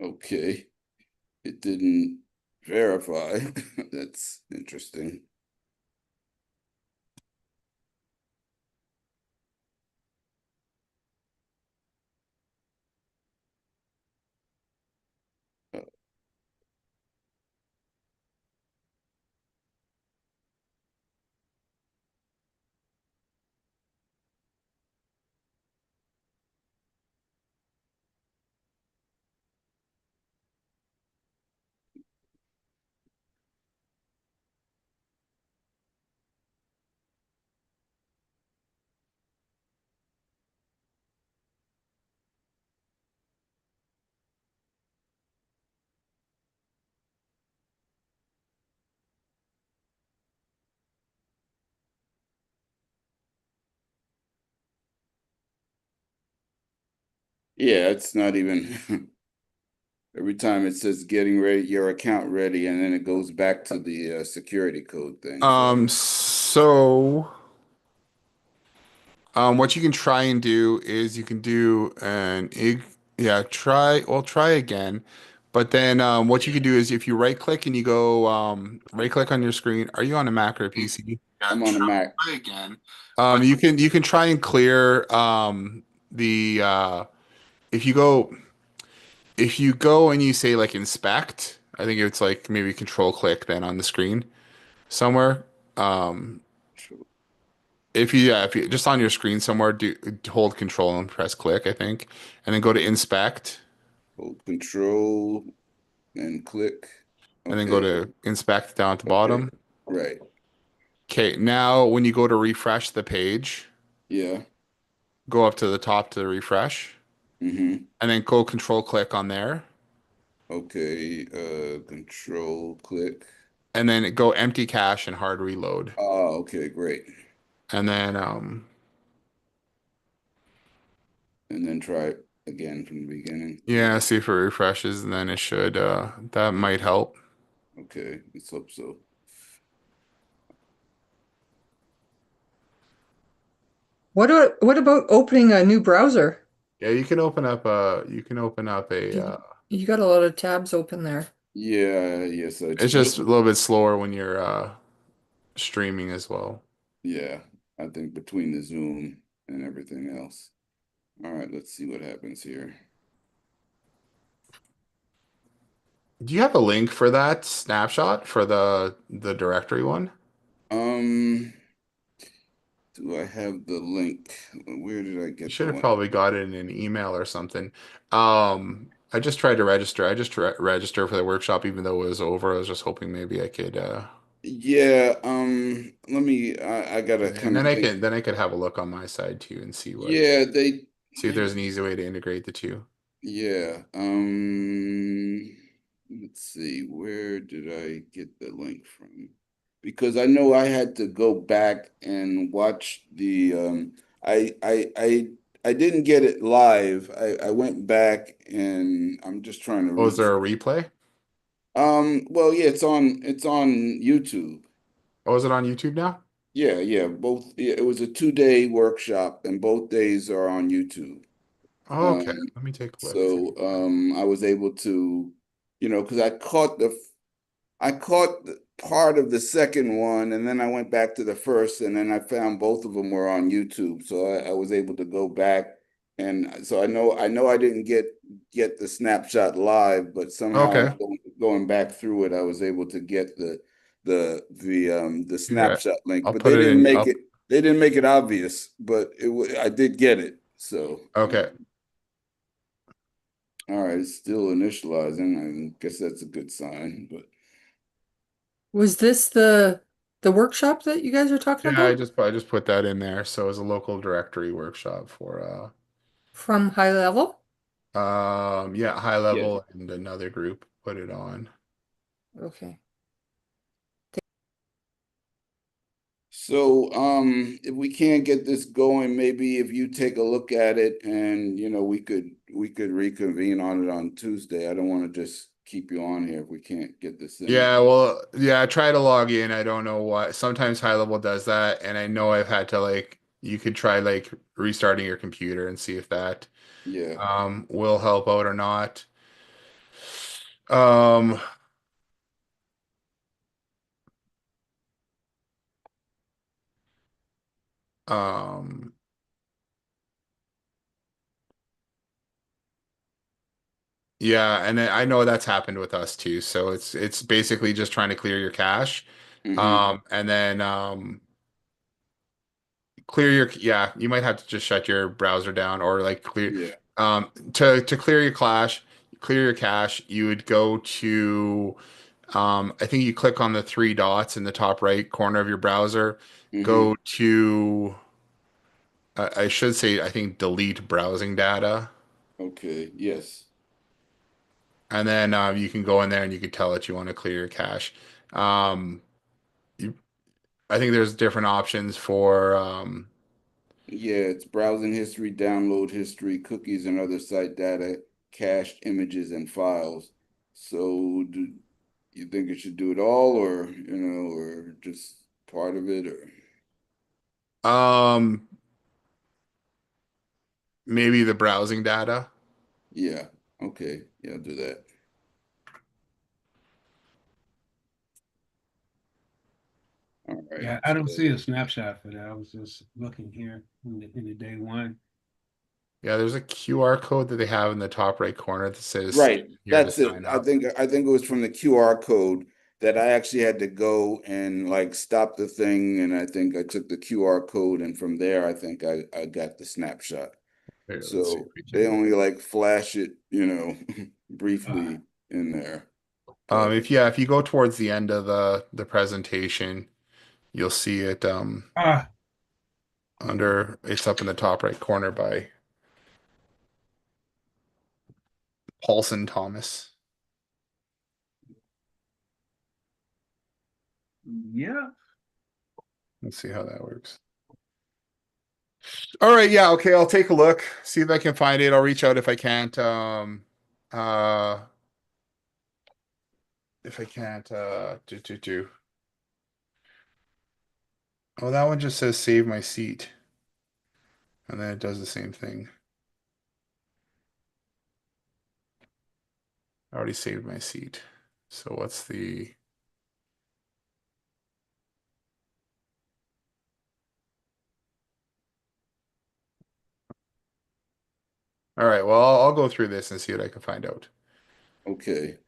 Okay. It didn't verify. That's interesting. Uh, Yeah, it's not even every time it says getting ready, your account ready, and then it goes back to the security code thing. So, So what you can try and do is you can do an ig yeah, try again. But then what you can do is if you right click and you go right click on your screen, are you on a Mac or a PC? Yeah, I'm on a try Mac. again. You can try and clear the if you go if you go and you say like inspect, I think it's like maybe control click then on the screen somewhere. Um, if you just on your screen somewhere, do hold control and press click, I think, and then go to inspect, Hold control and click. and then go Okay. to inspect down at the Okay. bottom. Right. Okay, now when you go to refresh the page, Yeah. go up to the top to refresh, Mm-hmm. and then go control click on there, Okay. Control click. and then go empty cache and hard reload, Oh, okay, great. and then And then try it again from the beginning. yeah, see if it refreshes, and then it should that might help. Okay, let's hope so. What about opening a new browser? Yeah, you can open up a You got a lot of tabs open there. Yeah, yes, I it's just a little bit slower when you're streaming as well. yeah, I think between the Zoom and everything else. All right, let's see what happens here. Do you have a link for that snapshot for the directory one? Um, Do I have the link? Where did I You get the should have link? probably got it in an email or something. I just tried to register. I just registered for the workshop, even though it was over. I was just hoping maybe I could, Yeah, let me, I gotta and kind of then I think. can then I could have a look on my side too and Yeah, see if there's an easy way to integrate the two. yeah, let's see, where did I get the link from? Because I know I had to go back and watch I didn't get it live. I went back and I'm just trying to Oh, is reach. there a replay? Well, yeah, it's on YouTube. Oh, is it on YouTube now? Yeah, yeah, both, yeah, it was a 2-day workshop and both days are on YouTube. Oh, okay. Um, Let me take a look. See. so I was able to, because I caught part of the second one, and then I went back to the first, and then I found both of them were on YouTube. So I was able to go back, and so I know I didn't get the snapshot live, but somehow Okay. going back through it, I was able to get the Here, snapshot link. I'll But put it in. I'll, they didn't make it obvious, but I did get it. So okay. all right, it's still initializing. I guess that's a good sign, but. Was this the workshop that you guys are talking Yeah, about I just put that in there. So it's a local directory workshop for from high level? yeah, high Yeah. level and another group put it on. Okay. So, if we can't get this going, maybe if you take a look at it and, we could reconvene on it on Tuesday. I don't want to just keep you on here if we can't get this in. Yeah, well, yeah, I try to log in. I don't know why. Sometimes high level does that, and I know I've had to like you could try like restarting your computer and see if that Yeah. will help out or not. Um um yeah, and I know that's happened with us too. So it's basically just trying to clear your cache. Mm-hmm. And then clear your yeah, you might have to just shut your browser down or like clear Yeah. to clear your cache, you would go to I think you click on the three dots in the top right corner of your browser, Mm-hmm. go to I should say I think delete browsing data, Okay. Yes. and then you can go in there and you can tell it you want to clear your cache. Um, you, I think there's different options for Yeah, it's browsing history, download history, cookies and other site data, cached images and files. So do you think it should do it all or just part of it or um maybe the browsing data. yeah. Okay. Yeah, I'll do that. All right. Yeah, I don't see a snapshot for that. I was just looking here in the day one. Yeah, there's a QR code that they have in the top right corner that says Right. here to That's it. sign I up. think I think it was from the QR code that I actually had to go and like stop the thing, and I think I took the QR code, and from there I think I got the snapshot. Here, let's see if So we they can. only like flash it, Uh, briefly in there. But If yeah, if you go towards the end of the presentation, you'll see it ah, yeah. under it's up in the top right corner by Paulson Thomas. Yeah. Let's see how that works. All right, yeah, okay, I'll take a look, see if I can find it. I'll reach out if I can't. Uh, if I can't, do. Oh, that one just says save my seat, and then it does the same thing. I already saved my seat. So what's the? All right, well, I'll go through this and see what I can find out. okay.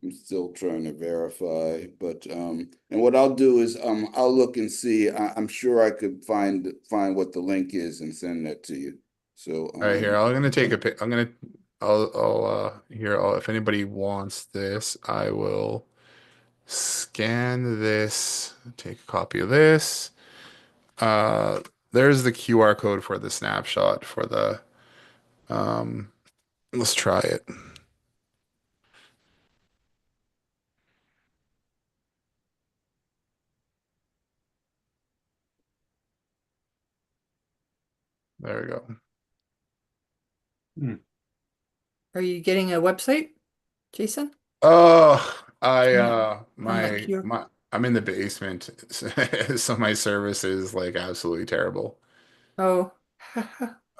I'm still trying to verify, but and what I'll do is I'll look and see. I'm sure I could find what the link is and send that to you. So All right, here, I'm gonna take a pic. If anybody wants this, I will scan this, take a copy of this. Uh, there's the QR code for the snapshot for the, um, let's try it. There we go. Hmm. Are you getting a website, Jason? Oh, On that on that queue? I'm in the basement, so my service is like absolutely terrible. Oh.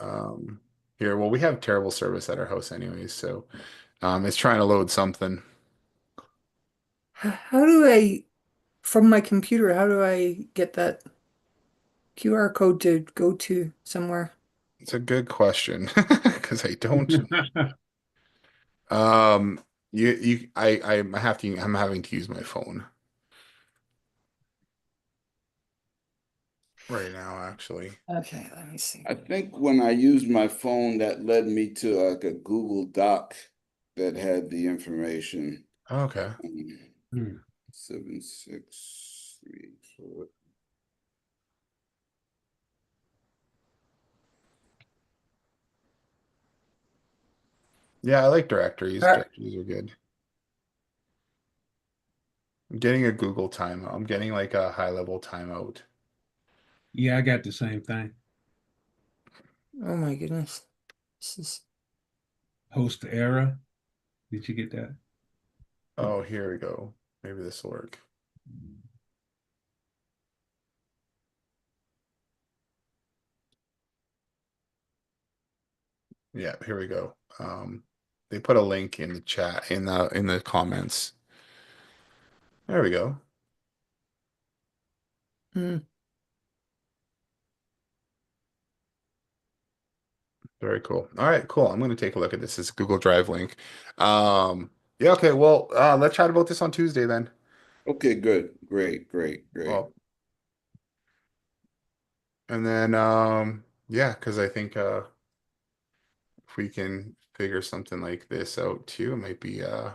Um, Here, well, we have terrible service at our house anyways, so it's trying to load something. How do I, from my computer, how do I get that QR code to go to somewhere? It's a good question because I don't. Um, I'm having to use my phone right now, actually. Okay, let me see. I think when I used my phone, that led me to like a Google Doc that had the information. Okay. Um, Hmm. 7634. Yeah, I like directories. Uh, Directories are good. I'm getting a Google timeout. I'm getting like a high level timeout. Yeah, I got the same thing. oh my goodness. This is Host error. Did you get that? Oh, here we go. Maybe this will work. Yeah, here we go. They put a link in the chat in the comments. There we go. mm. Very cool. All right, cool. I'm going to take a look at this. It's a Google Drive link. Yeah, okay. Well, let's chat about this on Tuesday then. Okay, good. Great. Well, and then yeah, because I think if we can figure something like this out too, it might be I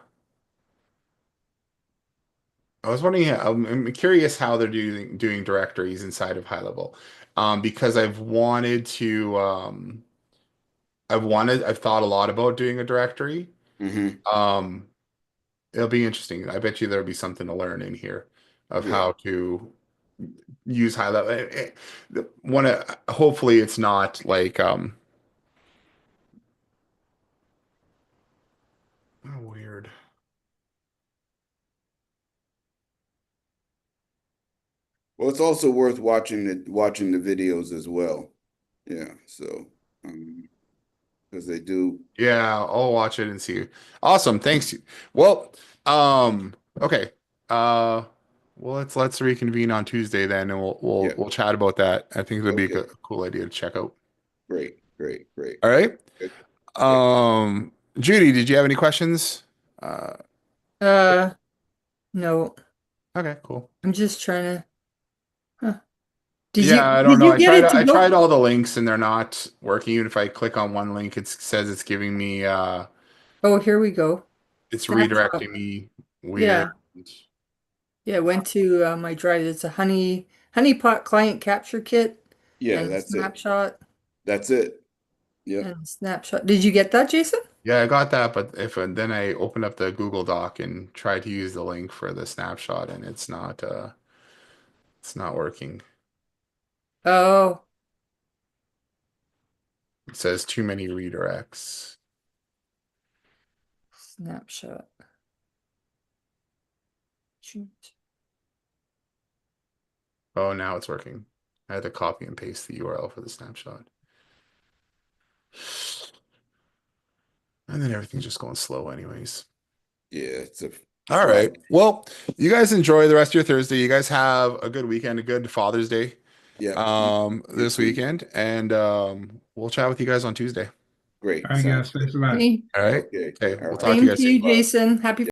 was wondering, I'm curious how they're doing directories inside of high level. Because I've thought a lot about doing a directory. Hmm. Um, it'll be interesting. I bet you there'll be something to learn in here of Yeah. how to use high level. Hopefully it's not like oh, weird. Well, it's also worth watching the videos as well. Yeah. So, because they do. Yeah, I'll watch it and see. Awesome, thanks. Well, okay. Uh, well, let's reconvene on Tuesday then, and Yeah. we'll chat about that. I think it would be a Okay. cool idea to check out. Great. All right. Good. Yeah. Judy, did you have any questions? Uh, Uh, no. okay, cool. I'm just trying to huh. Yeah, I don't Did know. you get it to I tried go? all the links and they're not working. Even if I click on one link, it says it's giving me Oh, here we go. it's Snapshot. redirecting me weird. Yeah. Yeah, went to my drive. It's a honeypot client capture kit Yeah, and that's it. snapshot That's it. Yep. and snapshot. Did you get that, Jason? Yeah, I got that, but if then I opened up the Google Doc and tried to use the link for the snapshot and it's not working. Oh, It says too many redirects. snapshot. Shoot. Oh, now it's working. I had to copy and paste the URL for the snapshot. And then everything's just going slow anyways. Yeah, it's a All slow. right. Well, you guys enjoy the rest of your Thursday. You guys have a good weekend, a good Father's Day Yep. You this too. weekend, and we'll chat with you guys on Tuesday. Great. All right, Sounds guys. good. Thanks a lot. Hey, All right. Okay. Okay, All we'll right. talk to you same guys to soon. you, Bye. Jason. Happy